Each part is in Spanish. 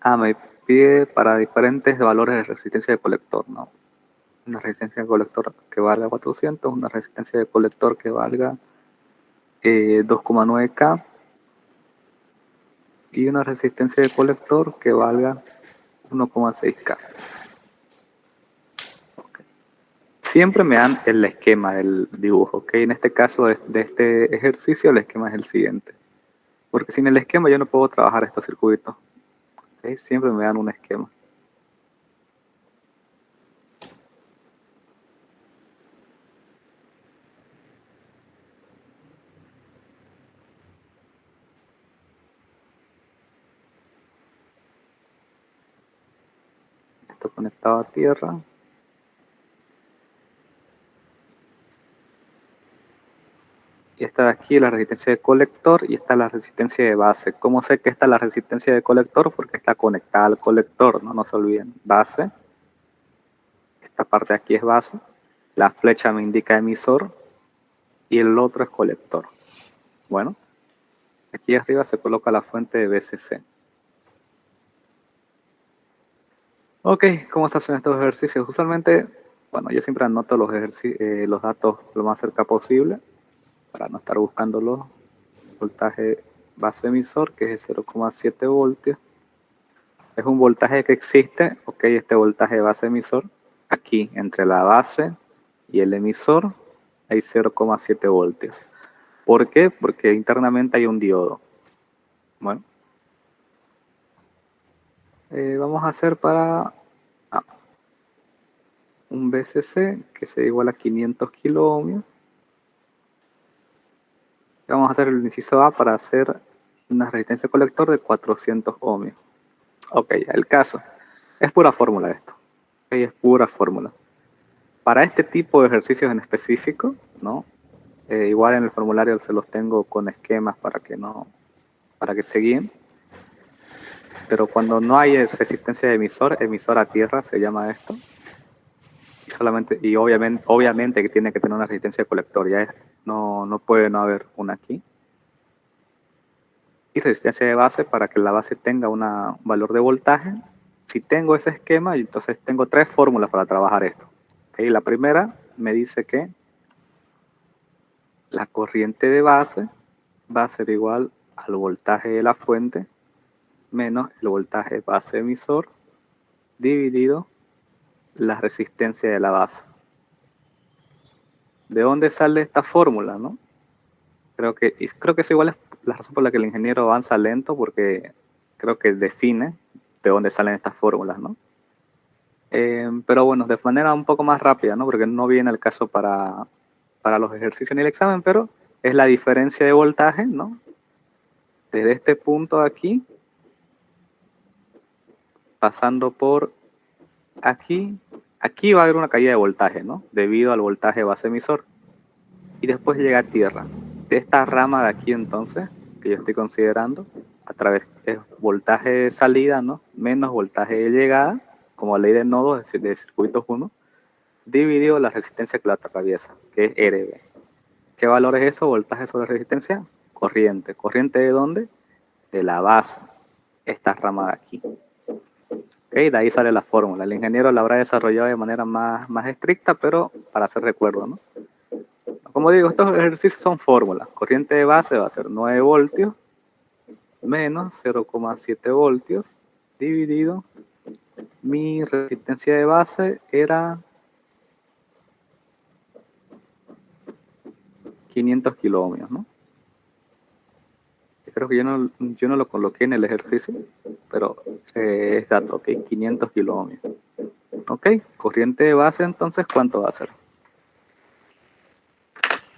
Me pide para diferentes valores de resistencia de colector, ¿no? Una resistencia de colector que valga 400, una resistencia de colector que valga 2,9K y una resistencia de colector que valga 1,6K. Okay. Siempre me dan el esquema del dibujo, ¿ok? En este caso de este ejercicio el esquema es el siguiente. Porque sin el esquema yo no puedo trabajar estos circuitos. ¿Okay? Siempre me dan un esquema. Esto conectado a tierra. Y esta de aquí es la resistencia de colector y esta es la resistencia de base. ¿Cómo sé que esta es la resistencia de colector? Porque está conectada al colector, no se olviden. Base. Esta parte de aquí es base. La flecha me indica emisor y el otro es colector. Bueno, aquí arriba se coloca la fuente de BCC. Ok, ¿cómo se hacen estos ejercicios? Usualmente, bueno, yo siempre anoto los datos lo más cerca posible para no estar buscándolos. Voltaje base emisor, que es 0,7 voltios. Es un voltaje que existe, ok, este voltaje base emisor, aquí entre la base y el emisor hay 0,7 voltios. ¿Por qué? Porque internamente hay un diodo. Bueno, vamos a hacer para un BCC que sea igual a 500 kiloohmios. Vamos a hacer el inciso A para hacer una resistencia colector de 400 ohmios. Ok, el caso. Es pura fórmula esto. Okay, es pura fórmula. Para este tipo de ejercicios en específico, ¿no? Igual en el formulario se los tengo con esquemas para que se guíen. Pero cuando no hay resistencia de emisor a tierra se llama esto. Y obviamente que tiene que tener una resistencia de colector, no puede no haber una aquí. Y resistencia de base para que la base tenga un valor de voltaje. Si tengo ese esquema, entonces tengo tres fórmulas para trabajar esto. ¿Okay? La primera me dice que la corriente de base va a ser igual al voltaje de la fuente menos el voltaje base emisor dividido la resistencia de la base. ¿De dónde sale esta fórmula, no? Creo que eso igual es la razón por la que el ingeniero avanza lento, porque creo que define de dónde salen estas fórmulas, ¿no? Pero bueno, de manera un poco más rápida, ¿no? Porque no viene el caso para los ejercicios ni el examen, pero es la diferencia de voltaje, ¿no? Desde este punto de aquí, pasando por aquí va a haber una caída de voltaje, ¿no? Debido al voltaje base emisor. Y después llega a tierra. De esta rama de aquí entonces, que yo estoy considerando, a través de voltaje de salida, ¿no? Menos voltaje de llegada, como ley de nodos de circuitos 1, dividido la resistencia que lo atraviesa, que es RB. ¿Qué valor es eso? Voltaje sobre resistencia, corriente. ¿Corriente de dónde? De la base, esta rama de aquí. Okay, de ahí sale la fórmula. El ingeniero la habrá desarrollado de manera más estricta, pero para hacer recuerdo, ¿no? Como digo, estos ejercicios son fórmulas. Corriente de base va a ser 9 voltios menos 0,7 voltios dividido. Mi resistencia de base era 500 kiloohmios, ¿no? Creo que yo no lo coloqué en el ejercicio, pero es dato, ¿ok? 500 kiloohmios. ¿Ok? Corriente de base, entonces, ¿cuánto va a ser?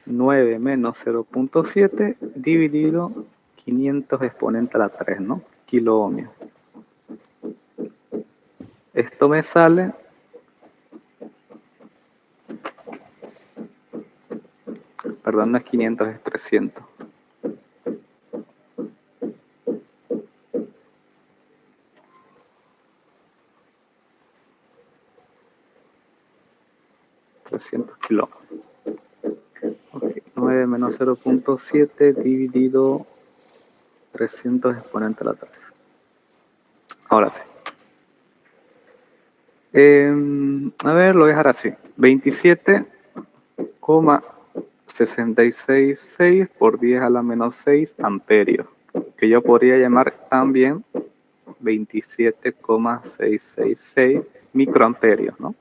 9 menos 0,7 dividido 500 exponente a la 3, ¿no? Kiloohmios. Esto me sale perdón, no es 500, es 300. Kilómetros. Okay. 9 menos 0,7 dividido 300 exponente a la 3. Ahora sí. A ver, lo voy a dejar así. 27,666 por 10 a la menos 6 amperios. Que yo podría llamar también 27,666 microamperios, ¿no?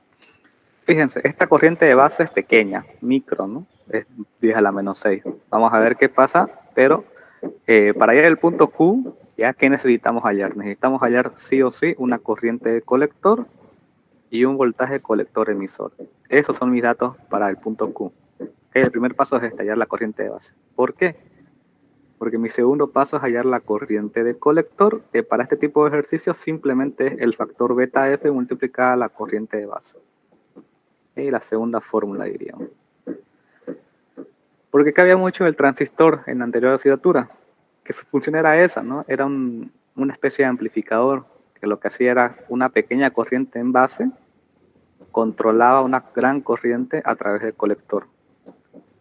Fíjense, esta corriente de base es pequeña, micro, ¿no? Es 10 a la menos 6. Vamos a ver qué pasa, pero para hallar el punto Q, ¿ya qué necesitamos hallar? Necesitamos hallar sí o sí una corriente de colector y un voltaje colector emisor. Esos son mis datos para el punto Q. El primer paso es hallar la corriente de base. ¿Por qué? Porque mi segundo paso es hallar la corriente de colector, que para este tipo de ejercicios simplemente es el factor beta F multiplicada a la corriente de base. Y la segunda fórmula, diríamos. Porque cabía mucho el transistor en la anterior asignatura, que su función era esa, ¿no? Era una especie de amplificador, que lo que hacía era una pequeña corriente en base, controlaba una gran corriente a través del colector.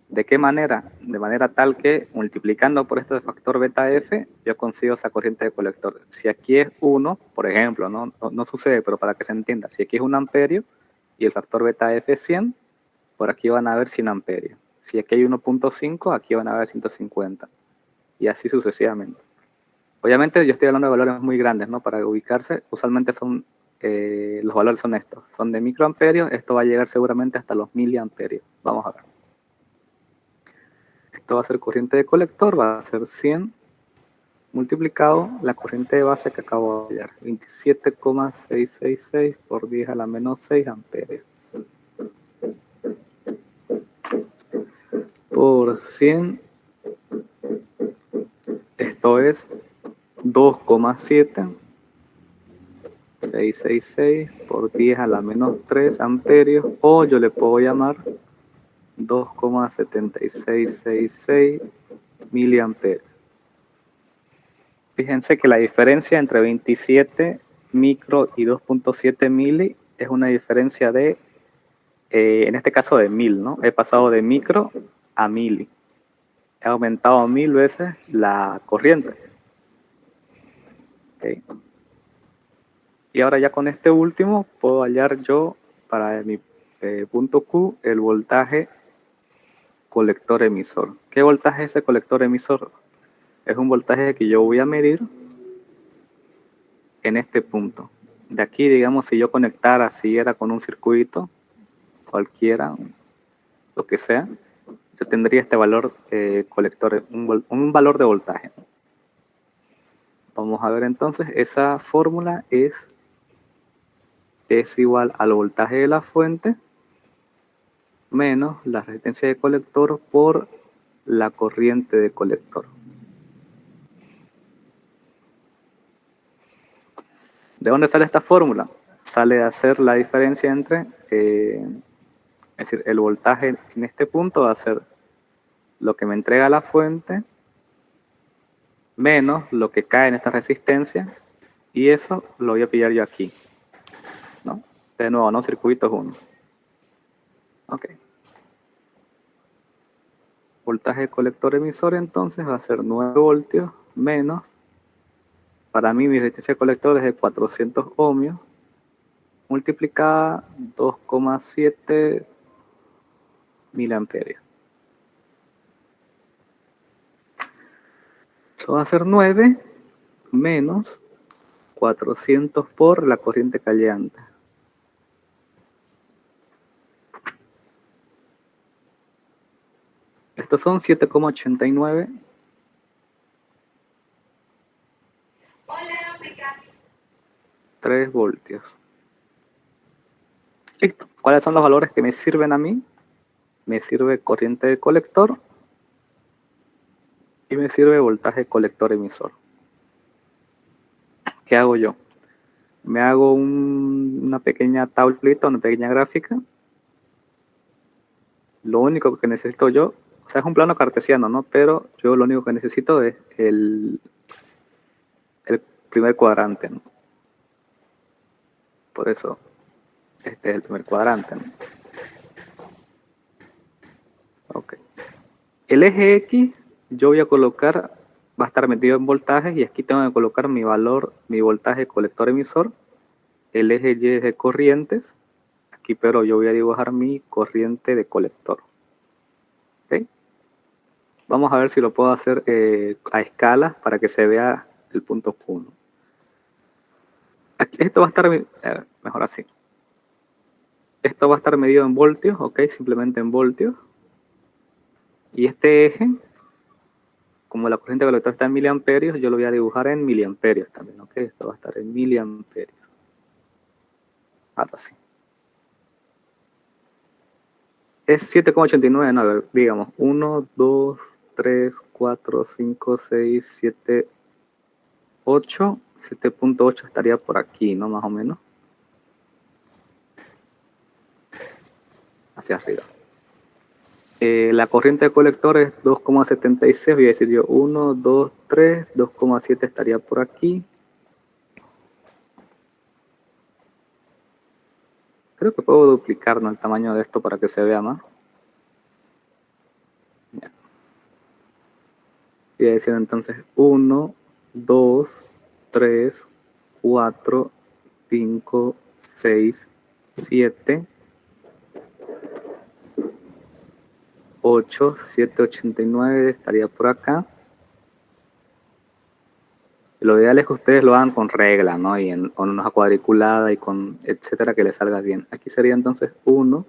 ¿De qué manera? De manera tal que multiplicando por este factor beta F, yo consigo esa corriente de colector. Si aquí es 1, por ejemplo, no sucede, pero para que se entienda, si aquí es 1 amperio y el factor beta F es 100, por aquí van a haber 100 amperios. Si aquí hay 1.5, aquí van a haber 150. Y así sucesivamente. Obviamente yo estoy hablando de valores muy grandes, ¿no? Para ubicarse, usualmente son, los valores son estos. Son de microamperios, esto va a llegar seguramente hasta los miliamperios. Vamos a ver. Esto va a ser corriente de colector, va a ser 100 multiplicado la corriente de base que acabo de hallar. 27,666 por 10 a la menos 6 amperios. Por 100, esto es 2,7666 por 10 a la menos 3 amperios, o yo le puedo llamar 2,7666 miliamperios. Fíjense que la diferencia entre 27 micro y 2.7 mili es una diferencia de, en este caso de 1000, ¿no? He pasado de micro a mili. He aumentado 1000 veces la corriente. ¿Okay? Y ahora ya con este último puedo hallar yo para mi punto Q el voltaje colector emisor. ¿Qué voltaje es ese colector emisor? Es un voltaje que yo voy a medir en este punto. De aquí, digamos, si yo conectara, si era con un circuito, cualquiera, lo que sea, yo tendría este valor colector, un valor de voltaje. Vamos a ver entonces, esa fórmula es igual al voltaje de la fuente menos la resistencia de colector por la corriente de colector. ¿De dónde sale esta fórmula? Sale de hacer la diferencia entre, es decir, el voltaje en este punto va a ser lo que me entrega la fuente menos lo que cae en esta resistencia, y eso lo voy a pillar yo aquí, ¿no? De nuevo, ¿no? Circuitos 1. Ok. Voltaje de colector emisor entonces va a ser 9 voltios menos, para mí mi resistencia de colector es de 400 ohmios, multiplicada 2,7 miliamperios. Eso va a ser 9 menos 400 por la corriente caliente. Estos son 7,89. 3 voltios. Listo. ¿Cuáles son los valores que me sirven a mí? Me sirve corriente de colector y me sirve voltaje colector emisor. ¿Qué hago yo? Me hago una pequeña tablita, una pequeña gráfica. Lo único que necesito yo, o sea, es un plano cartesiano, ¿no? Pero yo lo único que necesito es el primer cuadrante, ¿no? Por eso, este es el primer cuadrante, ¿no? Ok. El eje X, yo voy a colocar va a estar metido en voltajes y aquí tengo que colocar mi valor, mi voltaje colector-emisor. El eje Y es de corrientes. Aquí, pero yo voy a dibujar mi corriente de colector. ¿Okay? Vamos a ver si lo puedo hacer a escala para que se vea el punto Q. Aquí, esto va a estar, mejor así. Esto va a estar medido en voltios, ok, simplemente en voltios. Y este eje, como la corriente colector está en miliamperios, yo lo voy a dibujar en miliamperios también, ok. Esto va a estar en miliamperios. Ahora sí. Es 7,89, no, a ver, digamos, 1, 2, 3, 4, 5, 6, 7, 8. 7.8 estaría por aquí, ¿no? Más o menos. Hacia arriba. La corriente de colector es 2,76, voy a decir yo 1, 2, 3, 2,7 estaría por aquí. Creo que puedo duplicar, ¿no?, el tamaño de esto para que se vea más. Ya. Voy a decir entonces 1, 2, 3, 4, 5, 6, 7, 8, 7,89 estaría por acá. Lo ideal es que ustedes lo hagan con regla, ¿no? Y con una cuadriculada y con etcétera, que les salga bien. Aquí sería entonces 1,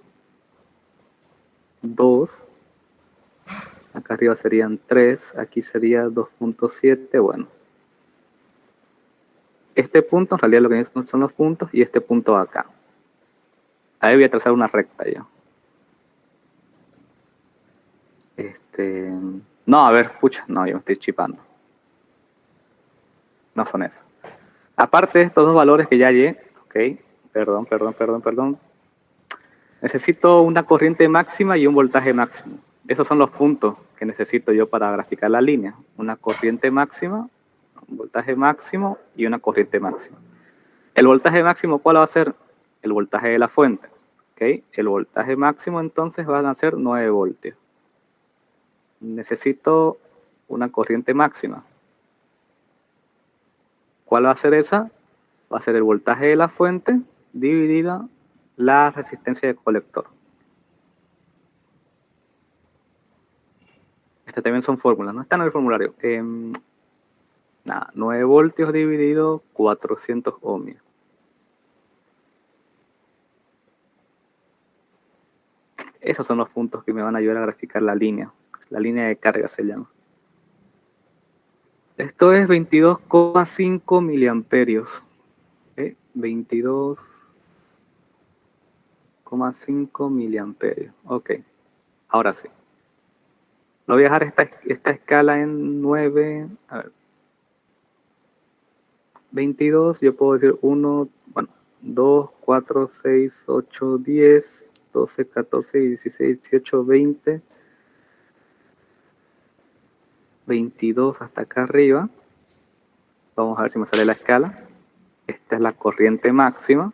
2, acá arriba serían 3, aquí sería 2.7, bueno. Este punto, en realidad lo que necesito son los puntos, y este punto acá. Ahí voy a trazar una recta yo. No, a ver, pucha, no, yo me estoy chipando. No son esos. Aparte de estos dos valores que ya hallé, ok, perdón. Necesito una corriente máxima y un voltaje máximo. Esos son los puntos que necesito yo para graficar la línea. Una corriente máxima, un voltaje máximo y una corriente máxima. El voltaje máximo, ¿cuál va a ser? El voltaje de la fuente. ¿Okay? El voltaje máximo entonces van a ser 9 voltios. Necesito una corriente máxima. ¿Cuál va a ser esa? Va a ser el voltaje de la fuente dividida la resistencia de colector. Estas también son fórmulas, no están en el formulario. Nada, 9 voltios dividido 400 ohmios. Esos son los puntos que me van a ayudar a graficar la línea. La línea de carga se llama. Esto es 22,5 miliamperios. 22,5 miliamperios. Ok, ahora sí. Lo voy a dejar esta escala en 9. A ver. 22, yo puedo decir 1, bueno, 2, 4, 6, 8, 10, 12, 14, 16, 18, 20, 22 hasta acá arriba. Vamos a ver si me sale la escala. Esta es la corriente máxima.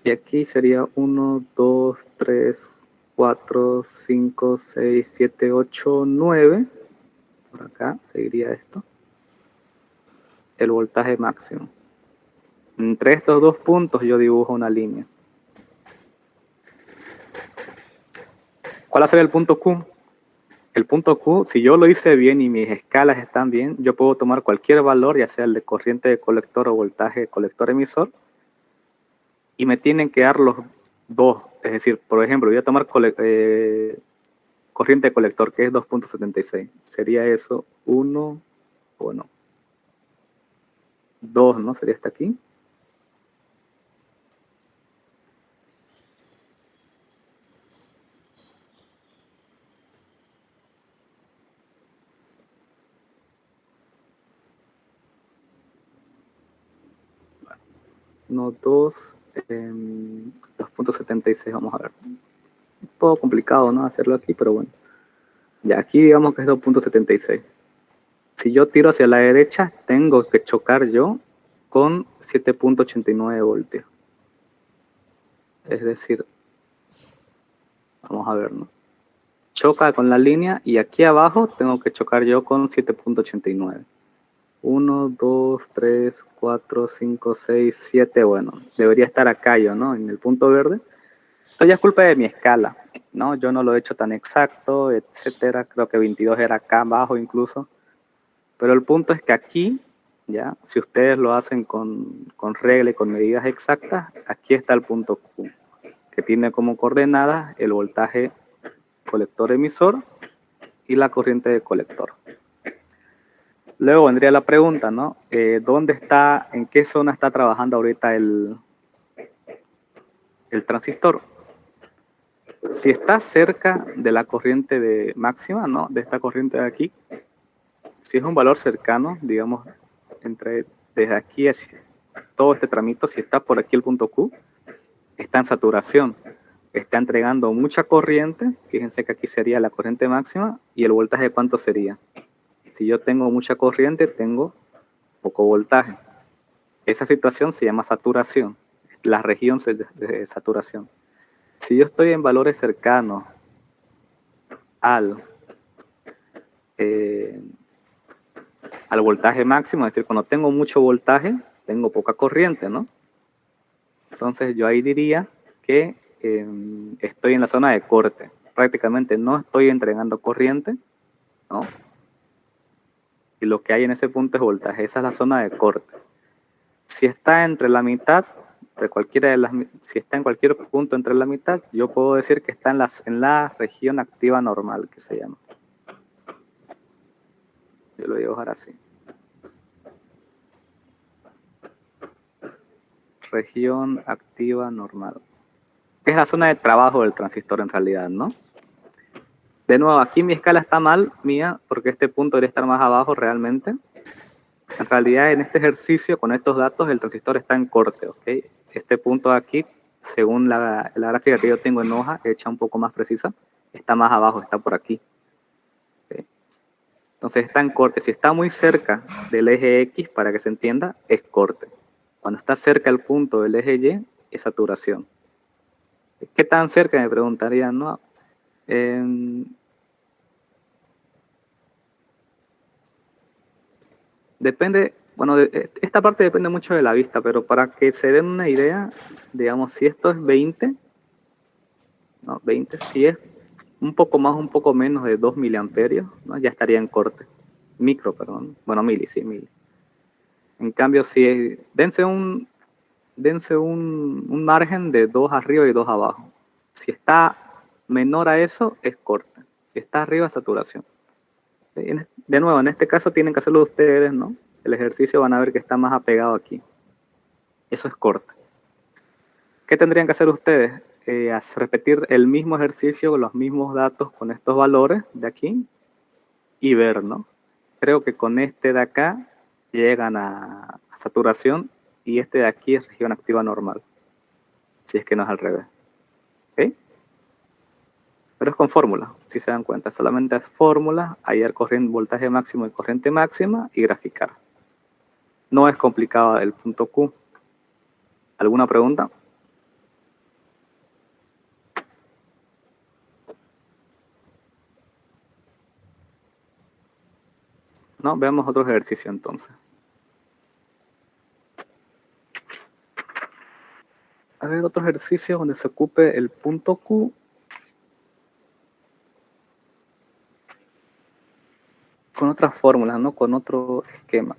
Y aquí sería 1, 2, 3, 4, 5, 6, 7, 8, 9. Por acá seguiría esto. El voltaje máximo. Entre estos dos puntos yo dibujo una línea. ¿Cuál va a ser el punto Q? El punto Q, si yo lo hice bien y mis escalas están bien, yo puedo tomar cualquier valor, ya sea el de corriente de colector o voltaje de colector emisor, y me tienen que dar los dos. Es decir, por ejemplo, voy a tomar corriente de colector, que es 2.76. Sería eso 1, bueno, 2, ¿no? Sería hasta aquí. No, 2, 2.76, vamos a ver. Un poco complicado, ¿no?, hacerlo aquí, pero bueno. Ya aquí digamos que es 2.76. Si yo tiro hacia la derecha, tengo que chocar yo con 7.89 voltios. Es decir, vamos a ver, ¿no? choca con la línea y aquí abajo tengo que chocar yo con 7.89. 1, 2, 3, 4, 5, 6, 7. Bueno, debería estar acá yo, ¿no? En el punto verde. Esto ya es culpa de mi escala, ¿no? Yo no lo he hecho tan exacto, etcétera. Creo que 22 era acá abajo incluso. Pero el punto es que aquí, ya, si ustedes lo hacen con regla y con medidas exactas, aquí está el punto Q, que tiene como coordenadas el voltaje colector-emisor y la corriente de colector. Luego vendría la pregunta, ¿no? ¿Dónde está, en qué zona está trabajando ahorita el transistor? Si está cerca de la corriente de máxima, ¿no? De esta corriente de aquí, si es un valor cercano, digamos, desde aquí hacia todo este tramito, si está por aquí el punto Q, está en saturación. Está entregando mucha corriente, fíjense que aquí sería la corriente máxima, y el voltaje, ¿cuánto sería? Si yo tengo mucha corriente, tengo poco voltaje. Esa situación se llama saturación, la región de saturación. Si yo estoy en valores cercanos al, eh, al voltaje máximo, es decir, cuando tengo mucho voltaje, tengo poca corriente, ¿no? Entonces yo ahí diría que estoy en la zona de corte. Prácticamente no estoy entregando corriente, ¿no? Y lo que hay en ese punto es voltaje. Esa es la zona de corte. Si está entre la mitad, de cualquiera de si está en cualquier punto entre la mitad, yo puedo decir que está en la región activa normal, que se llama. Yo lo voy a dejar así. Región activa normal. Es la zona de trabajo del transistor en realidad, ¿no? De nuevo, aquí mi escala está mal, mía, porque este punto debería estar más abajo realmente. En realidad, en este ejercicio, con estos datos, el transistor está en corte, ¿ok? Este punto de aquí, según la gráfica que yo tengo en hoja, hecha un poco más precisa, está más abajo, está por aquí. ¿Okay? Entonces está en corte. Si está muy cerca del eje X, para que se entienda, es corte. Cuando está cerca del punto del eje Y, es saturación. ¿Qué tan cerca? Me preguntarían, ¿no? Depende, bueno, esta parte depende mucho de la vista, pero para que se den una idea, digamos, si esto es 20, ¿no? 20, si es un poco más, un poco menos de 2 miliamperios, ¿no? Ya estaría en corte. Micro, perdón. Bueno, mili, sí, mili. En cambio, si dense un margen de 2 arriba y 2 abajo. Si está menor a eso, es corte. Si está arriba, es saturación. De nuevo, en este caso tienen que hacerlo ustedes, ¿no? El ejercicio van a ver que está más apegado aquí. Eso es corte. ¿Qué tendrían que hacer ustedes? Repetir el mismo ejercicio con los mismos datos con estos valores de aquí y ver, ¿no? Creo que con este de acá llegan a saturación y este de aquí es región activa normal, si es que no es al revés. ¿Ok? Pero es con fórmula, si se dan cuenta. Solamente es fórmula, hallar corriente, voltaje máximo y corriente máxima y graficar. No es complicado el punto Q. ¿Alguna pregunta? No, veamos otro ejercicio entonces. A ver, otro ejercicio donde se ocupe el punto Q. Con otras fórmulas, ¿no? Con otro esquema.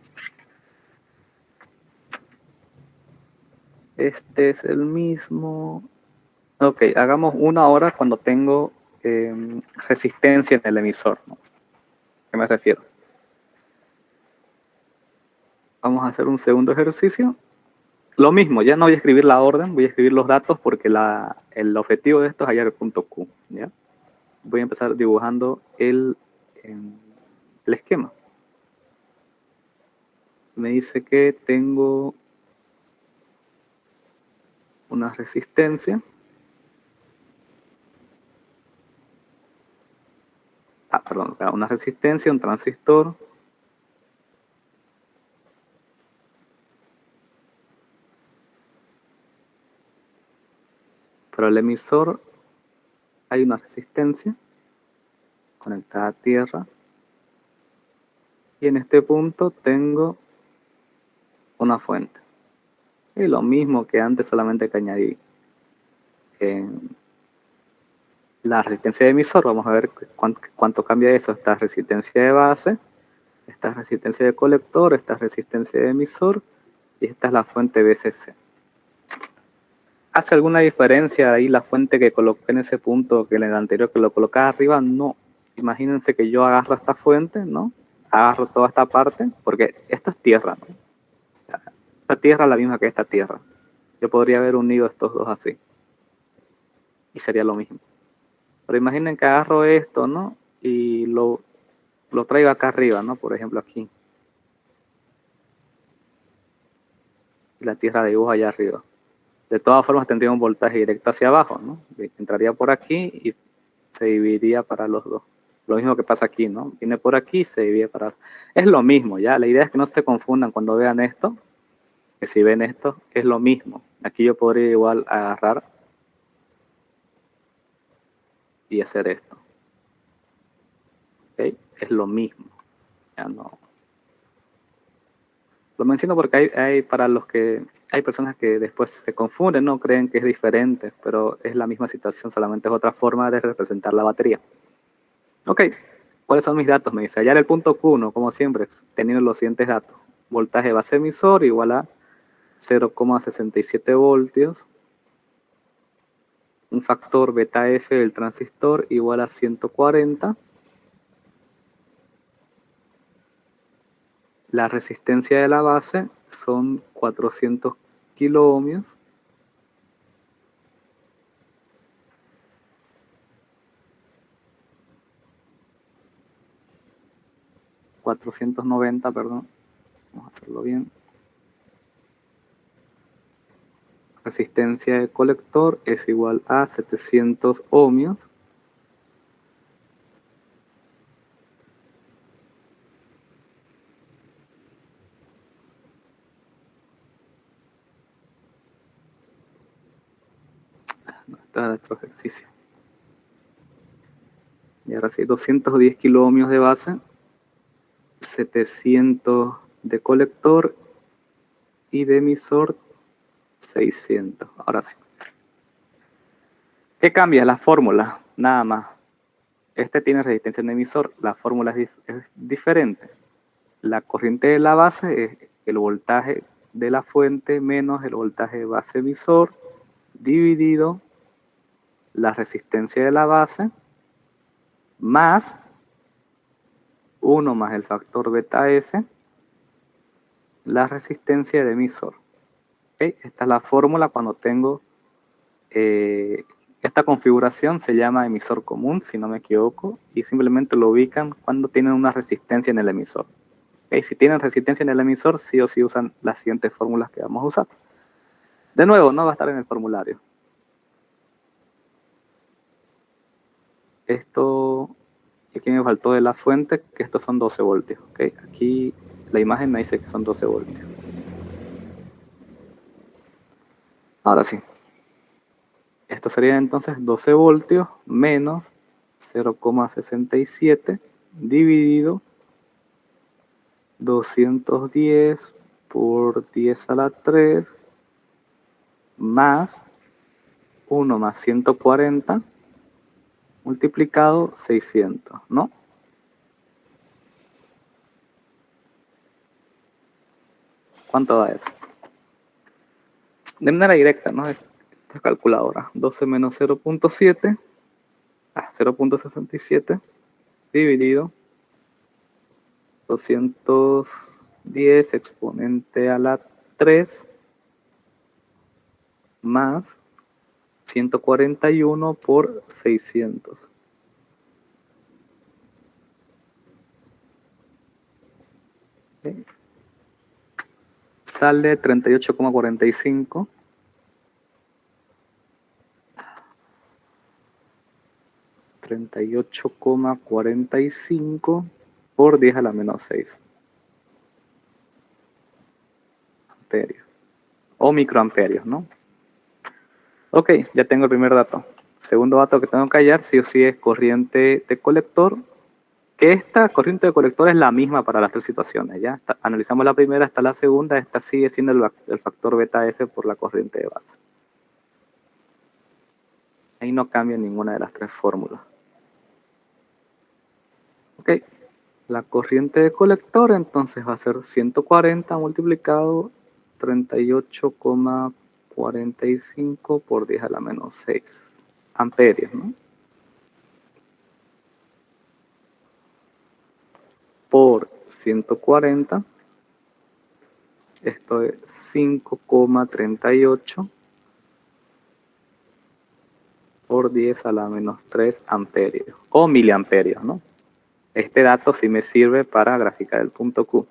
Este es el mismo. Ok, hagamos una hora cuando tengo resistencia en el emisor, ¿no? ¿A qué me refiero? Vamos a hacer un segundo ejercicio. Lo mismo, ya no voy a escribir la orden, voy a escribir los datos porque el objetivo de esto es hallar el punto Q, ¿ya? Voy a empezar dibujando el esquema. Me dice que tengo una resistencia. Perdón, una resistencia, un transistor. Para el emisor hay una resistencia conectada a tierra. Y en este punto tengo una fuente. Y lo mismo que antes, solamente que añadí la resistencia de emisor. Vamos a ver cuánto cambia eso. Esta resistencia de base, esta resistencia de colector, esta resistencia de emisor, y esta es la fuente VCC. ¿Hace alguna diferencia ahí la fuente que coloqué en ese punto que en el anterior que lo colocaba arriba? No. Imagínense que yo agarro esta fuente, ¿no? Agarro toda esta parte, porque esto es tierra, ¿no? Esta tierra es la misma que esta tierra. Yo podría haber unido estos dos así. Y sería lo mismo. Pero imaginen que agarro esto, ¿no? Y lo traigo acá arriba, ¿no? Por ejemplo, aquí. Y la tierra dibujo allá arriba. De todas formas tendría un voltaje directo hacia abajo, ¿no? Entraría por aquí y se dividiría para los dos. Lo mismo que pasa aquí, ¿no? Viene por aquí y se divide para... Es lo mismo, ¿ya? La idea es que no se confundan cuando vean esto, que si ven esto, es lo mismo. Aquí yo podría igual agarrar y hacer esto. ¿Ok? Es lo mismo. Ya no... Lo menciono porque hay para los que... Hay personas que después se confunden, ¿no? Creen que es diferente, pero es la misma situación, solamente es otra forma de representar la batería. Ok, ¿cuáles son mis datos? Me dice, hallar el punto Q1, como siempre, teniendo los siguientes datos. Voltaje base emisor igual a 0,67 voltios. Un factor beta F del transistor igual a 140. La resistencia de la base son 400 kiloohmios. ...490, perdón. Vamos a hacerlo bien. Resistencia de colector es igual a 700 ohmios. No está nuestro ejercicio. Y ahora sí, 210 kiloohmios de base, 700 de colector y de emisor 600. Ahora sí. ¿Qué cambia? La fórmula, nada más. Este tiene resistencia en emisor, la fórmula es diferente. La corriente de la base es el voltaje de la fuente menos el voltaje de base emisor dividido la resistencia de la base más 1 más el factor beta F, la resistencia de emisor. ¿Okay? Esta es la fórmula cuando tengo esta configuración, se llama emisor común, si no me equivoco, y simplemente lo ubican cuando tienen una resistencia en el emisor. ¿Okay? Si tienen resistencia en el emisor, sí o sí usan las siguientes fórmulas que vamos a usar. De nuevo, no va a estar en el formulario. Esto, aquí me faltó de la fuente, que estos son 12 voltios. ¿Okay? Aquí la imagen me dice que son 12 voltios. Ahora sí. Esto sería entonces 12 voltios menos 0,67 dividido 210 por 10 a la 3 más 1 más 140 multiplicado 600, ¿no? ¿Cuánto da eso? De manera directa, ¿no? Esta calculadora. 12 menos 0.7, 0.67 dividido 210 exponente a la 3 más 141 por 600. ¿Okay? Sale 38,45. 38,45 por 10 a la menos 6 amperios o microamperios, ¿no? Ok, ya tengo el primer dato. Segundo dato que tengo que hallar, sí o sí, es corriente de colector que esta corriente de colector es la misma para las tres situaciones, ¿ya? Analizamos la primera hasta la segunda, esta sigue siendo el factor beta F por la corriente de base. Ahí no cambia ninguna de las tres fórmulas. Ok, la corriente de colector entonces va a ser 140 multiplicado 38,45 por 10 a la menos 6 amperios, ¿no? Por 140, esto es 5,38 por 10 a la menos 3 amperios, o miliamperios, ¿no? Este dato sí me sirve para graficar el punto Q.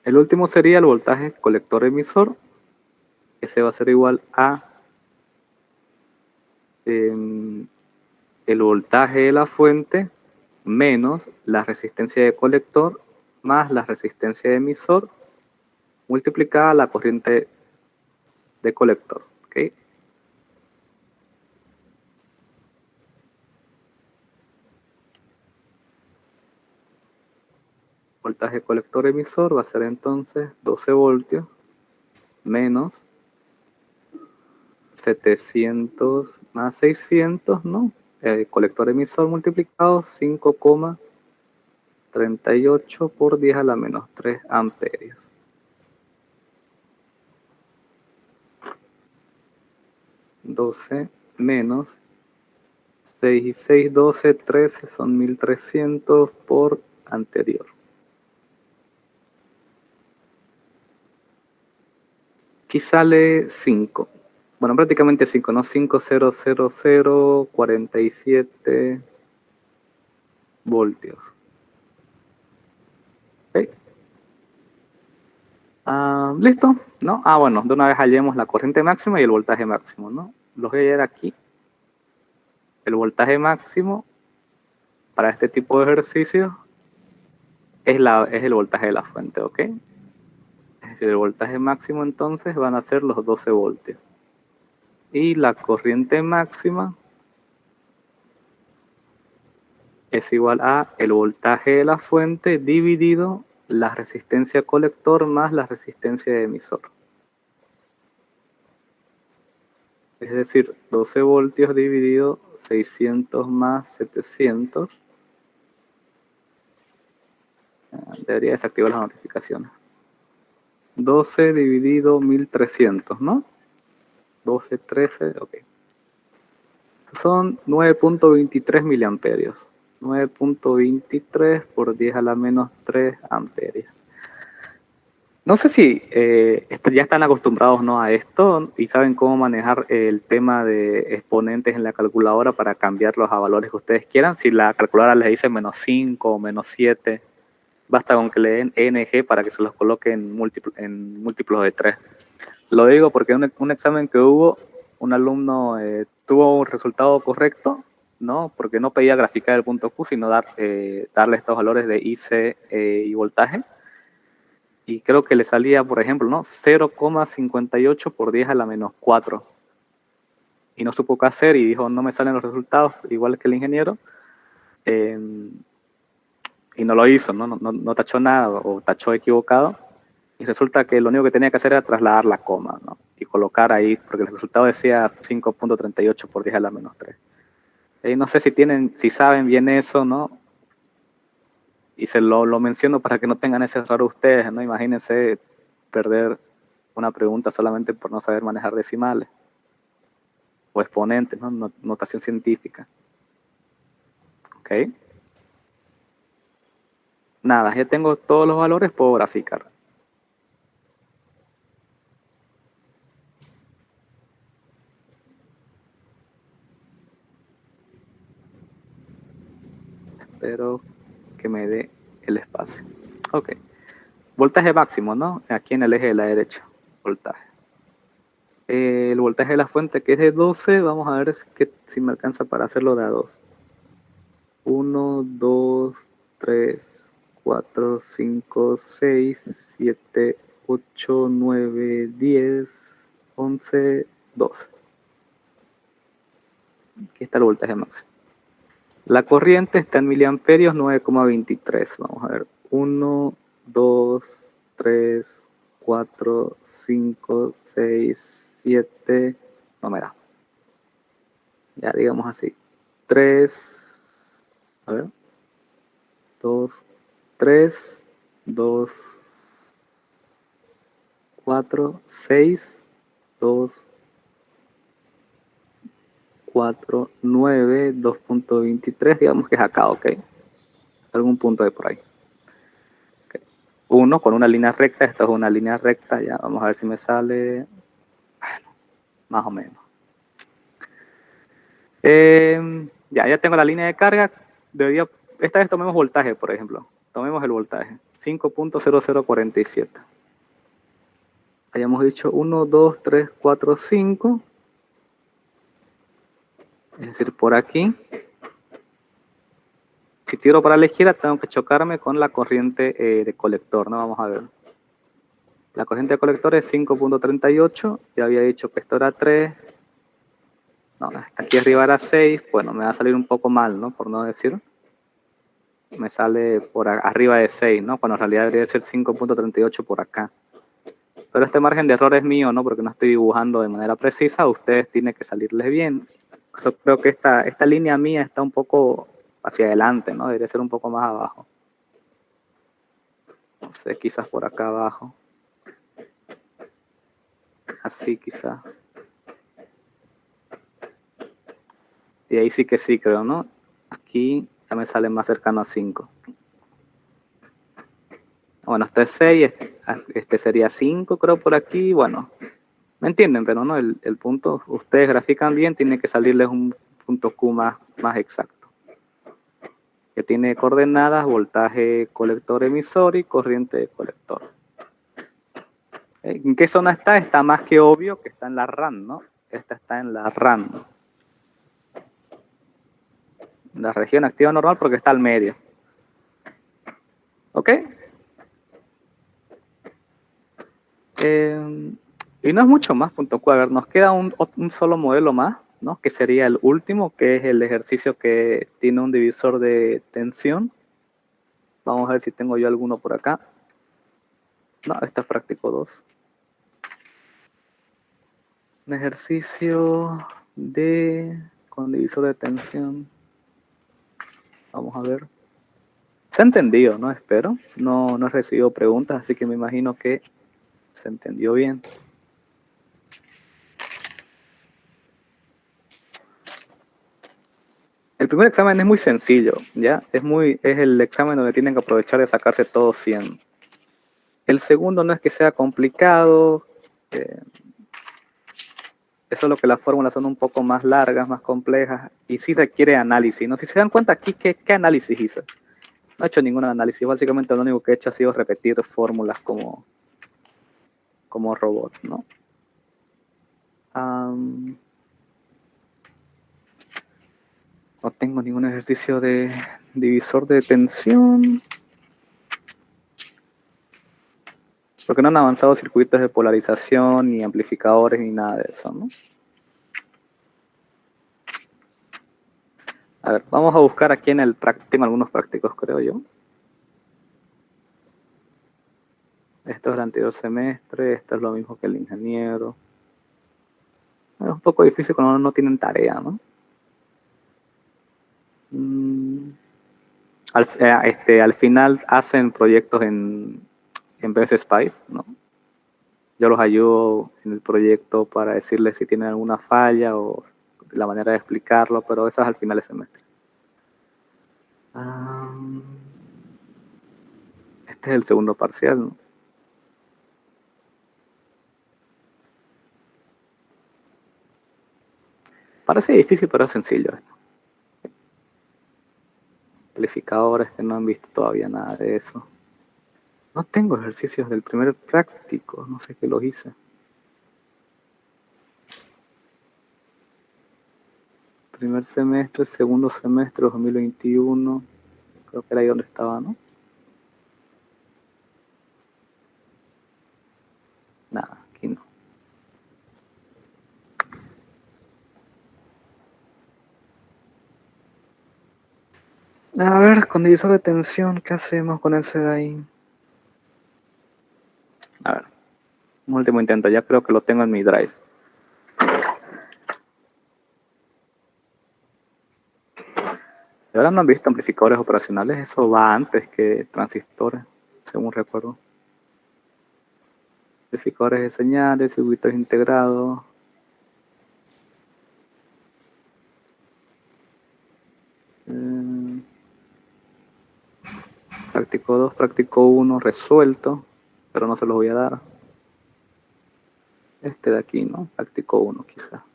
El último sería el voltaje colector-emisor. Ese va a ser igual a el voltaje de la fuente menos la resistencia de colector más la resistencia de emisor multiplicada la corriente de colector. ¿Okay? Voltaje colector emisor va a ser entonces 12 voltios menos 700 más 600, ¿no? Colector emisor multiplicado 5,38 por 10 a la menos 3 amperios. 12 menos 6 y 6, 12, 13 son 1300 por anterior. Aquí sale 5. Bueno, prácticamente 5, ¿no? 5,000,47 voltios. ¿Ok? ¿Listo? ¿No? Bueno, de una vez hallemos la corriente máxima y el voltaje máximo, ¿no? Los voy a hallar aquí. El voltaje máximo para este tipo de ejercicios es el voltaje de la fuente, ¿ok? Es decir, el voltaje máximo entonces van a ser los 12 voltios. Y la corriente máxima es igual a el voltaje de la fuente dividido la resistencia colector más la resistencia de emisor. Es decir, 12 voltios dividido 600 más 700. Debería desactivar las notificaciones. 12 dividido 1300, ¿no? 12, 13, ok. Son 9,23 miliamperios. 9,23 por 10 a la menos 3 amperios. No sé si ya están acostumbrados, ¿no?, a esto y saben cómo manejar el tema de exponentes en la calculadora para cambiarlos a valores que ustedes quieran. Si la calculadora les dice -5 o -7, basta con que le den NG para que se los coloque en múltiplos de 3. Lo digo porque un examen que hubo, un alumno tuvo un resultado correcto, ¿no? Porque no pedía graficar el punto Q, sino darle estos valores de IC y voltaje. Y creo que le salía, por ejemplo, ¿no? 0,58 por 10 a la menos 4. Y no supo qué hacer y dijo, no me salen los resultados, igual que el ingeniero. Y no lo hizo, ¿no? No tachó nada o tachó equivocado. Y resulta que lo único que tenía que hacer era trasladar la coma, ¿no? Y colocar ahí, porque el resultado decía 5,38 por 10 a la menos 3. No sé si saben bien eso, ¿no? Y se lo menciono para que no tengan ese error ustedes, ¿no? Imagínense perder una pregunta solamente por no saber manejar decimales o exponentes, ¿no? Notación científica. ¿Ok? Nada, ya tengo todos los valores, puedo graficar. Espero que me dé el espacio. Ok. Voltaje máximo, ¿no? Aquí en el eje de la derecha. Voltaje. El voltaje de la fuente, que es de 12, vamos a ver si me alcanza para hacerlo de a 2. 1, 2, 3, 4, 5, 6, 7, 8, 9, 10, 11, 12. Aquí está el voltaje máximo. La corriente está en miliamperios 9,23. Vamos a ver. 1, 2, 3, 4, 5, 6, 7. No me da. Ya digamos así. 3. A ver. 2, 3, 2, 4, 6, 2, 4, 9, 2.23, digamos que es acá, ¿ok? Algún punto de por ahí. Okay. 1 con una línea recta, esto es una línea recta, ya vamos a ver si me sale, bueno, más o menos. Ya tengo la línea de carga, esta vez tomemos voltaje, por ejemplo. Tomemos el voltaje, 5.0047. Hayamos dicho 1, 2, 3, 4, 5. Es decir, por aquí. Si tiro para la izquierda, tengo que chocarme con la corriente de colector, ¿no? Vamos a ver. La corriente de colector es 5.38. Ya había dicho que esto era 3. No, hasta aquí arriba era 6. Bueno, me va a salir un poco mal, ¿no? Por no decir. Me sale por arriba de 6, ¿no? Cuando en realidad debería ser 5.38 por acá. Pero este margen de error es mío, ¿no? Porque no estoy dibujando de manera precisa. A ustedes tiene que salirles bien. Yo creo que esta línea mía está un poco hacia adelante, ¿no? Debería ser un poco más abajo. No sé, quizás por acá abajo. Así quizás. Y ahí sí que sí, creo, ¿no? Aquí ya me sale más cercano a 5. Bueno, este es 6, este sería 5, creo, por aquí. Bueno, ¿me entienden? Pero no, el punto, ustedes grafican bien, tiene que salirles un punto Q más exacto. Que tiene coordenadas, voltaje colector emisor y corriente de colector. ¿En qué zona está? Está más que obvio que está en la RAM, ¿no? Esta está en la RAM. La región activa normal porque está al medio. ¿Ok? Y no es mucho más, punto Q. A ver, nos queda un solo modelo más, ¿no? Que sería el último, que es el ejercicio que tiene un divisor de tensión. Vamos a ver si tengo yo alguno por acá. No, este es práctico 2. Un ejercicio con divisor de tensión. Vamos a ver. Se ha entendido, ¿no? Espero. No he recibido preguntas, así que me imagino que se entendió bien. El primer examen es muy sencillo, ¿ya? Es el examen donde tienen que aprovechar de sacarse todos 100. El segundo no es que sea complicado, eso es lo que las fórmulas son un poco más largas, más complejas, y sí requiere análisis, ¿no? Si se dan cuenta aquí, ¿qué análisis hice? No he hecho ningún análisis, básicamente lo único que he hecho ha sido repetir fórmulas como robot, ¿no? No tengo ningún ejercicio de divisor de tensión. Porque no han avanzado circuitos de polarización, ni amplificadores, ni nada de eso, ¿no? A ver, vamos a buscar aquí en el práctico. Tengo algunos prácticos, creo yo. Esto es el anterior semestre, esto es lo mismo que el ingeniero. Es un poco difícil cuando no tienen tarea, ¿no? Al final hacen proyectos en BS Spice, ¿no? Yo los ayudo en el proyecto para decirles si tienen alguna falla o la manera de explicarlo, pero eso es al final del semestre. Este es el segundo parcial, ¿no? Parece difícil, pero es sencillo esto. Amplificadores que no han visto todavía nada de eso. No tengo ejercicios del primer práctico, no sé qué los hice. Primer semestre, segundo semestre, 2021. Creo que era ahí donde estaba, ¿no? Nada, aquí no. A ver, con divisor de tensión, ¿qué hacemos con ese de ahí? A ver, un último intento, ya creo que lo tengo en mi drive. ¿De verdad no han visto amplificadores operacionales? Eso va antes que transistores, según recuerdo. Amplificadores de señales, circuitos integrados. Práctico 2, práctico 1 resuelto, pero no se los voy a dar. Este de aquí, ¿no? Práctico 1 quizá.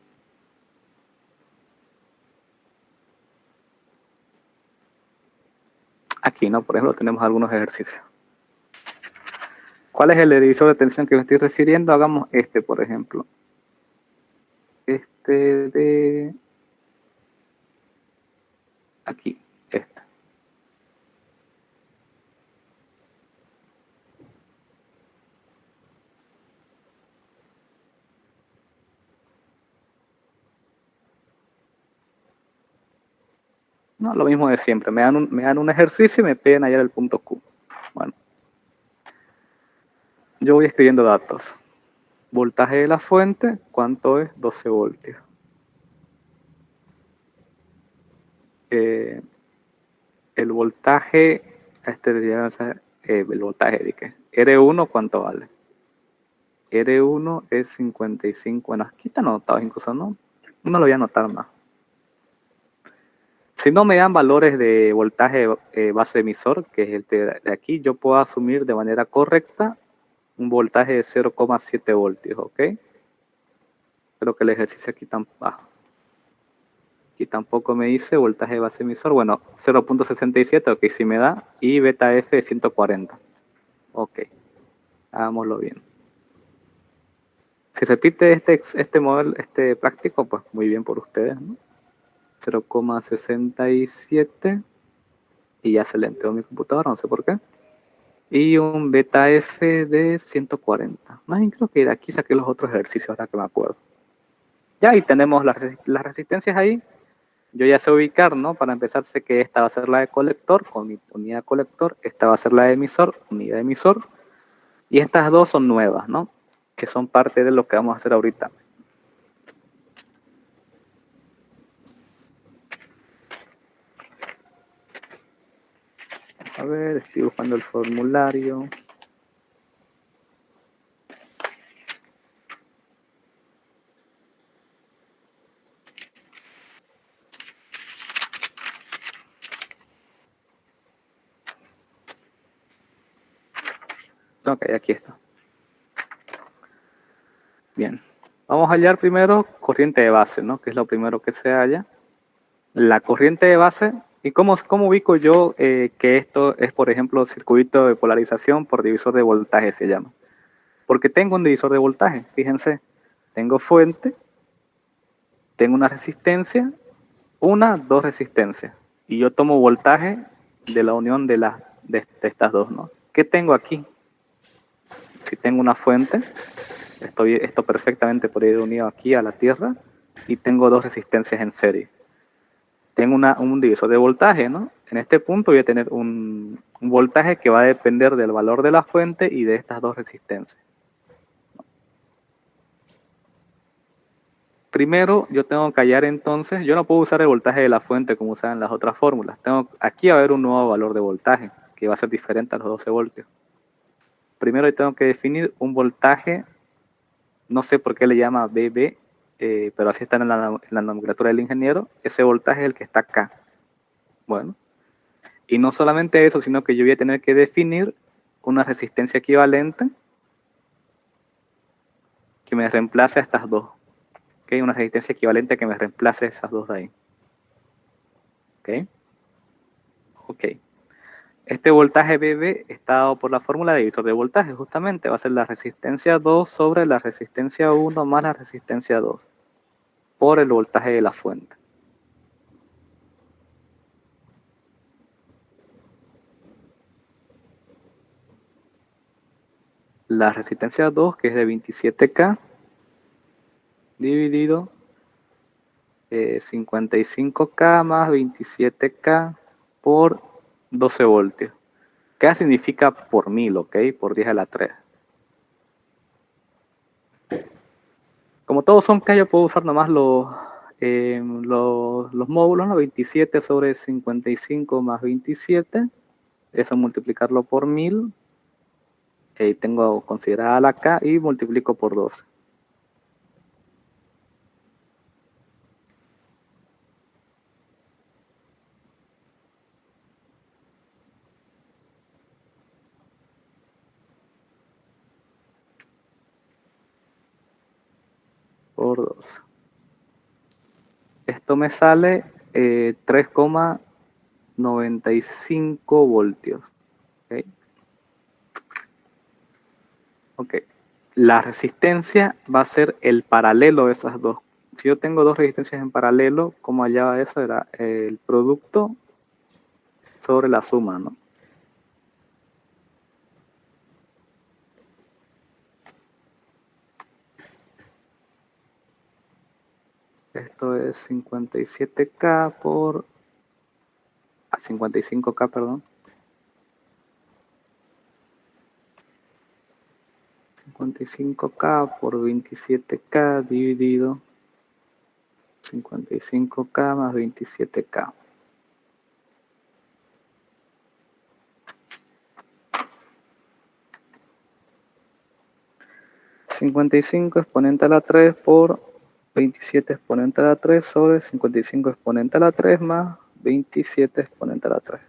Aquí, ¿no? Por ejemplo, tenemos algunos ejercicios. ¿Cuál es el divisor de tensión que me estoy refiriendo? Hagamos este, por ejemplo. Este de aquí, este. No, lo mismo de siempre. Me dan un ejercicio y me piden hallar el punto Q. Bueno, yo voy escribiendo datos. Voltaje de la fuente, ¿cuánto es? 12 voltios. El voltaje, el voltaje de qué. R1, ¿cuánto vale? R1 es 55. Bueno, aquí está anotado incluso, ¿no? No lo voy a anotar más. Si no me dan valores de voltaje base emisor, que es el de aquí, yo puedo asumir de manera correcta un voltaje de 0,7 voltios, ¿ok? Creo que el ejercicio aquí aquí tampoco me dice voltaje base emisor. Bueno, 0,67, ok, sí me da. Y beta F de 140. Ok, hagámoslo bien. Si repite este modelo, este práctico, pues muy bien por ustedes, ¿no? 0,67 y ya se le entró mi computadora, no sé por qué. Y un beta F de 140. Más bien creo que de aquí saqué los otros ejercicios, ahora que me acuerdo. Ya ahí tenemos las resistencias ahí. Yo ya sé ubicar, ¿no? Para empezar sé que esta va a ser la de colector, con mi unidad colector. Esta va a ser la de emisor, unidad emisor. Y estas dos son nuevas, ¿no? Que son parte de lo que vamos a hacer ahorita. A ver, estoy buscando el formulario. Ok, aquí está. Bien. Vamos a hallar primero corriente de base, ¿no? Que es lo primero que se halla. La corriente de base. ¿Y cómo ubico yo que esto es, por ejemplo, circuito de polarización por divisor de voltaje se llama? Porque tengo un divisor de voltaje, fíjense. Tengo fuente, tengo una resistencia, dos resistencias. Y yo tomo voltaje de la unión de estas dos, ¿no? ¿Qué tengo aquí? Si tengo una fuente, esto perfectamente podría ir unido aquí a la Tierra y tengo dos resistencias en serie. Tengo un divisor de voltaje, ¿no? En este punto voy a tener un voltaje que va a depender del valor de la fuente y de estas dos resistencias. Primero, yo tengo que hallar entonces, yo no puedo usar el voltaje de la fuente como usaban las otras fórmulas. Aquí va a haber un nuevo valor de voltaje que va a ser diferente a los 12 voltios. Primero yo tengo que definir un voltaje, no sé por qué le llama BB, pero así está en la nomenclatura del ingeniero. Ese voltaje es el que está acá. Bueno, y no solamente eso, sino que yo voy a tener que definir una resistencia equivalente que me reemplace a estas dos. ¿Okay? Una resistencia equivalente que me reemplace a esas dos de ahí. ¿Ok? Ok. Este voltaje BB está dado por la fórmula de divisor de voltaje, justamente. Va a ser la resistencia 2 sobre la resistencia 1 más la resistencia 2 por el voltaje de la fuente. La resistencia 2, que es de 27K, dividido 55K más 27K por 12 voltios. ¿Qué significa por 1000, ok? Por 10 a la 3. Como todos son K, yo puedo usar nomás los módulos, ¿no? 27 sobre 55 más 27. Eso multiplicarlo por 1000. Tengo considerada la K y multiplico por 12. Por 12. Esto me sale 3,95 voltios. ¿Okay? Ok. La resistencia va a ser el paralelo de esas dos. Si yo tengo dos resistencias en paralelo, ¿cómo hallaba eso? Era el producto sobre la suma, ¿no? Esto es 57K por... 55K, perdón. 55K por 27K dividido 55K más 27K. ...55 exponente a la 3 por 27 exponente a la 3 sobre 55 exponente a la 3 más 27 exponente a la 3.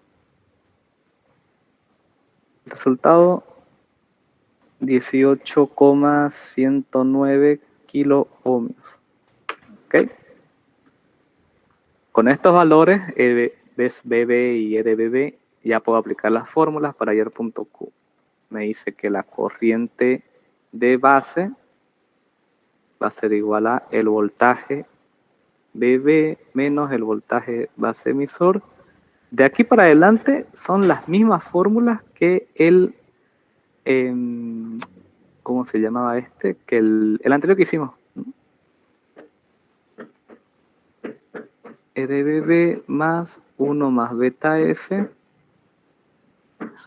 El resultado, 18,109 kilo ohmios. ¿Ok? Con estos valores, BB y EDBB, ya puedo aplicar las fórmulas para hallar punto Q. Me dice que la corriente de base va a ser igual a el voltaje BB menos el voltaje base emisor. De aquí para adelante son las mismas fórmulas que el, ¿cómo se llamaba este? Que el anterior que hicimos. EDBB más 1 más beta F,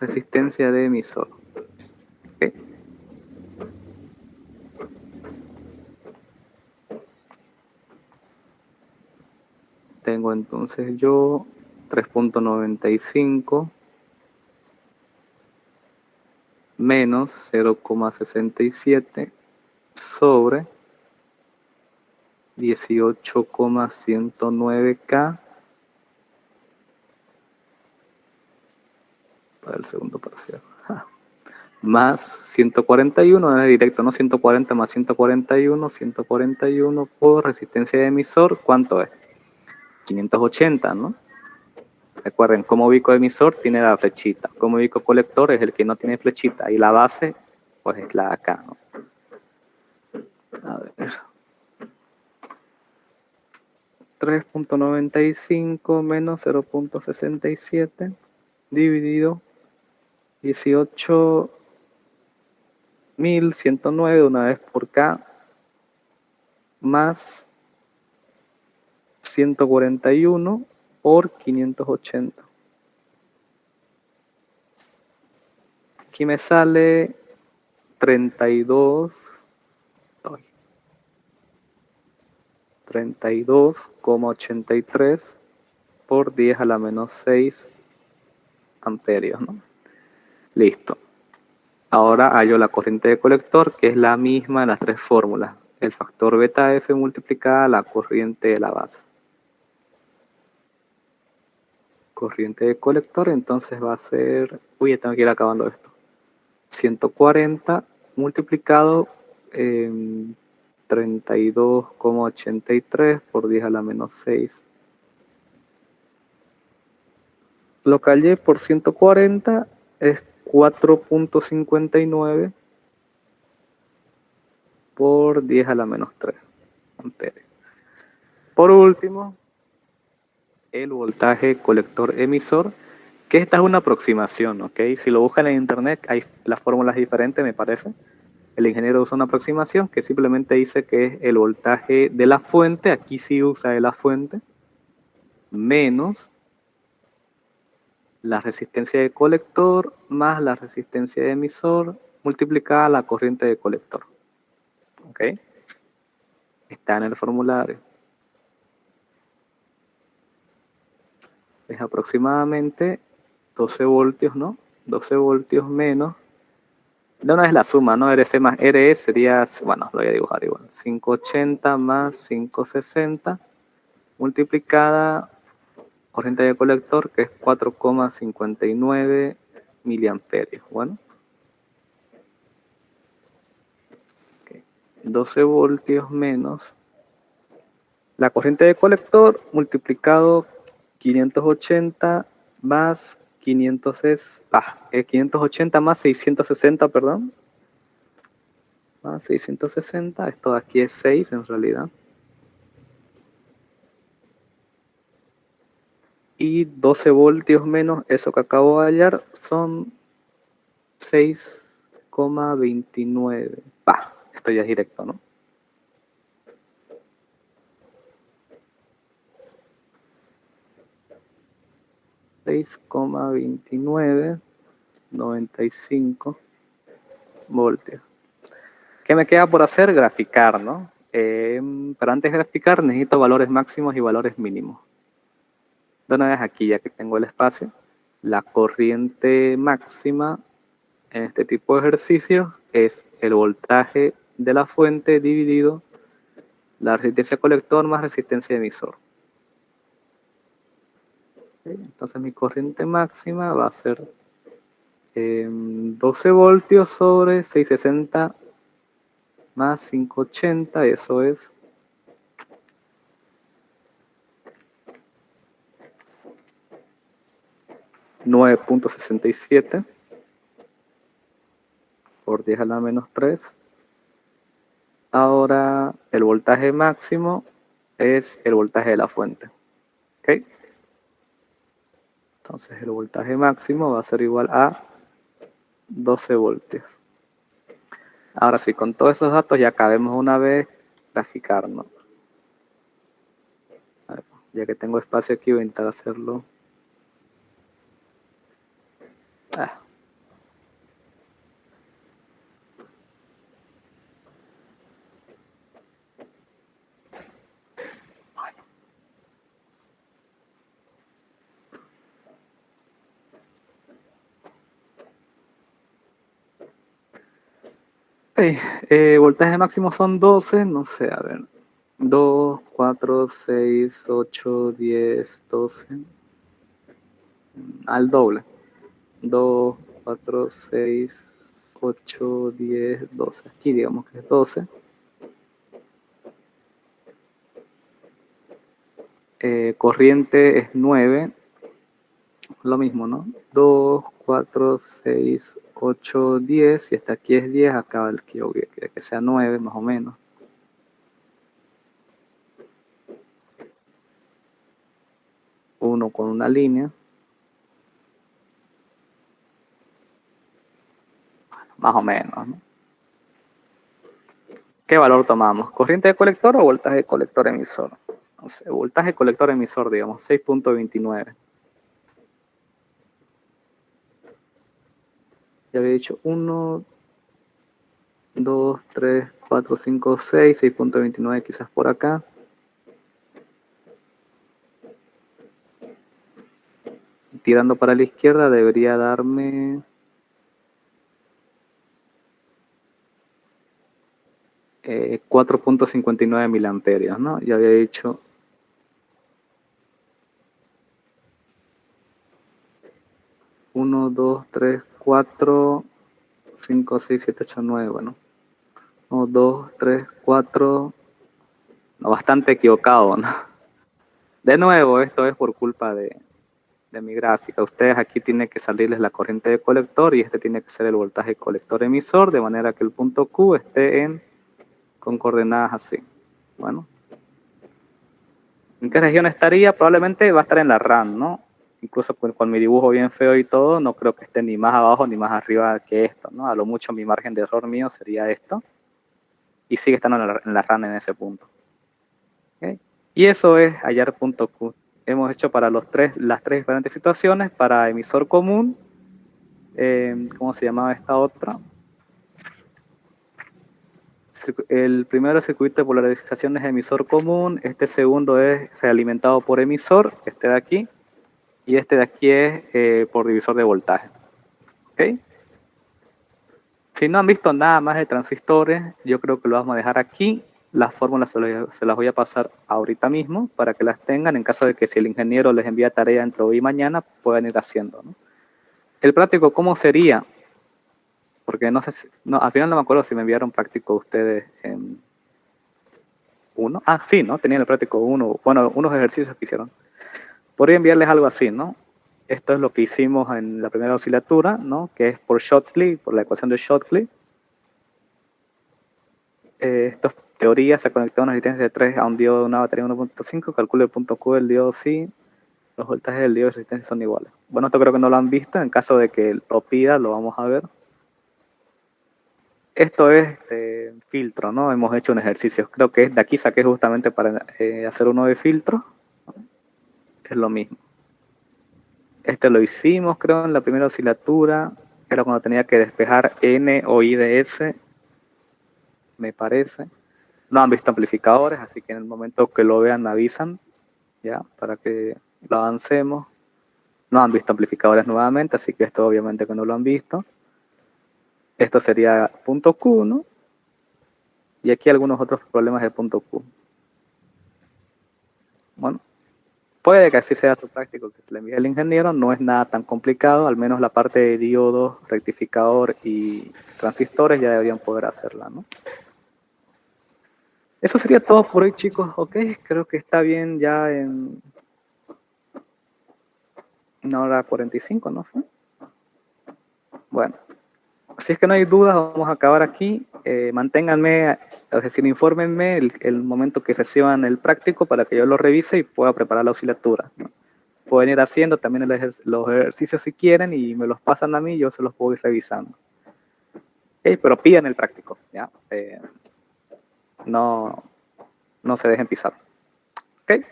resistencia de emisor. ¿Okay? Tengo entonces yo 3,95 menos 0,67 sobre 18,109K para el segundo parcial. Más 141, no es directo, ¿no? 140 más 141, 141 por resistencia de emisor, ¿cuánto es? 580, ¿no? Recuerden, como ubico emisor tiene la flechita, como ubico colector es el que no tiene flechita, y la base, pues es la de acá, ¿no? A ver. 3,95 menos 0,67 dividido 18.109 una vez por K más 141 por 580. Aquí me sale 32,83 por 10 a la menos 6 amperios, ¿no? Listo. Ahora hallo la corriente de colector, que es la misma en las tres fórmulas. El factor beta F multiplicada la corriente de la base. Corriente de colector, entonces va a ser... Uy, ya tengo que ir acabando esto. 140 multiplicado en 32,83 por 10 a la menos 6. Lo que hallé por 140 es 4,59 por 10 a la menos 3 amperios. Por último, el voltaje colector emisor, que esta es una aproximación, ¿ok? Si lo buscan en internet, hay las fórmulas diferentes, me parece. El ingeniero usa una aproximación que simplemente dice que es el voltaje de la fuente, aquí sí usa de la fuente, menos la resistencia de colector más la resistencia de emisor multiplicada la corriente de colector. ¿Ok? Está en el formulario. Es aproximadamente 12 voltios, ¿no? 12 voltios menos. No es la suma, ¿no? RC más RE sería, bueno, lo voy a dibujar igual. 580 más 560 multiplicada corriente de colector, que es 4,59 miliamperios. Bueno. Okay. 12 voltios menos la corriente de colector multiplicado 580 más 580 más 660, perdón. Más 660, esto de aquí es 6 en realidad. Y 12 voltios menos eso que acabo de hallar son 6,29. Esto ya es directo, ¿no? $6,2995 voltios. ¿Qué me queda por hacer? Graficar, ¿no? Pero antes de graficar necesito valores máximos y valores mínimos. De una vez aquí, ya que tengo el espacio, la corriente máxima en este tipo de ejercicios es el voltaje de la fuente dividido la resistencia colector más resistencia emisor. Entonces mi corriente máxima va a ser 12 voltios sobre 660 más 580, eso es 9,67 por 10 a la menos 3. Ahora el voltaje máximo es el voltaje de la fuente. ¿Ok? Entonces el voltaje máximo va a ser igual a 12 voltios. Ahora sí, con todos esos datos ya acabemos una vez graficar, ¿no? Ver, ya que tengo espacio aquí voy a intentar hacerlo. Voltaje máximo son 12, no sé, a ver. 2, 4, 6, 8, 10, 12. Al doble. 2, 4, 6, 8, 10, 12. Aquí digamos que es 12. Corriente es 9. Lo mismo, ¿no? 2, 4, 6, 8, 10. Y hasta aquí es 10. Acá el que yo quiero que sea 9, más o menos. Uno con una línea. Más o menos, ¿no? ¿Qué valor tomamos? ¿Corriente de colector o voltaje de colector emisor? No sé, voltaje de colector emisor, digamos, 6,29. Ya había dicho 1, 2, 3, 4, 5, 6, 6,29 quizás por acá. Tirando para la izquierda debería darme 4,59 miliamperios, ¿no? Ya había dicho 1, 2, 3, 4, 5, 6, 7, 8, 9, bueno. 1, 2, 3, 4, no, bastante equivocado, ¿no? De nuevo, esto es por culpa de mi gráfica. Ustedes aquí tiene que salirles la corriente de colector y este tiene que ser el voltaje colector emisor, de manera que el punto Q esté con coordenadas así. Bueno. ¿En qué región estaría? Probablemente va a estar en la RAM, ¿no? Incluso con mi dibujo bien feo y todo, no creo que esté ni más abajo ni más arriba que esto, ¿no? A lo mucho mi margen de error mío sería esto. Y sigue estando en la RAM en ese punto. ¿Okay? Y eso es hallar punto Q. hemos hecho para las tres diferentes situaciones, para emisor común, ¿cómo se llamaba esta otra? El primero circuito de polarización es emisor común, este segundo es realimentado por emisor, este de aquí, y este de aquí es por divisor de voltaje. ¿Okay? Si no han visto nada más de transistores, yo creo que lo vamos a dejar aquí. Las fórmulas se las voy a pasar ahorita mismo para que las tengan en caso de que si el ingeniero les envía tarea entre hoy y mañana, puedan ir haciendo, ¿no? El práctico, ¿cómo sería? Porque no sé si, no, al final no me acuerdo si me enviaron práctico ustedes en uno. Ah, sí, ¿no? Tenían el práctico uno, bueno, unos ejercicios que hicieron. Podría enviarles algo así, ¿no? Esto es lo que hicimos en la primera oscilatura, ¿no? Que es por Schottky, por la ecuación de Schottky. Esto es teoría, se ha conectado una resistencia de 3 a un diodo de una batería 1.5, calcula el punto Q del diodo si los voltajes del diodo de resistencia son iguales. Bueno, esto creo que no lo han visto, en caso de que lo pida, lo vamos a ver. Esto es filtro, ¿no? Hemos hecho un ejercicio, creo que de aquí saqué justamente para hacer uno de filtro. Es lo mismo. Este lo hicimos, creo, en la primera oscilatura. Era cuando tenía que despejar N o I de S, me parece. No han visto amplificadores, así que en el momento que lo vean me avisan, ya, para que lo avancemos. No han visto amplificadores nuevamente, así que esto obviamente que no lo han visto. Esto sería punto Q, ¿no? Y aquí algunos otros problemas de punto Q. Bueno, puede que así sea su práctico que se le envíe al ingeniero, no es nada tan complicado, al menos la parte de diodos, rectificador y transistores ya deberían poder hacerla, ¿no? Eso sería todo por hoy, chicos, ok, creo que está bien ya en 1:45, ¿no fue? Bueno, si es que no hay dudas, vamos a acabar aquí. Manténganme, es decir, infórmenme el momento que reciban el práctico para que yo lo revise y pueda preparar la oscilatura, ¿no? Pueden ir haciendo también los ejercicios si quieren y me los pasan a mí y yo se los puedo ir revisando. Okay, pero pidan el práctico, ¿ya? No se dejen pisar. ¿Ok?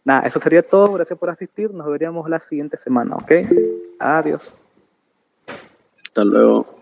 Nada, eso sería todo. Gracias por asistir. Nos veríamos la siguiente semana, ¿ok? Adiós. Hasta luego.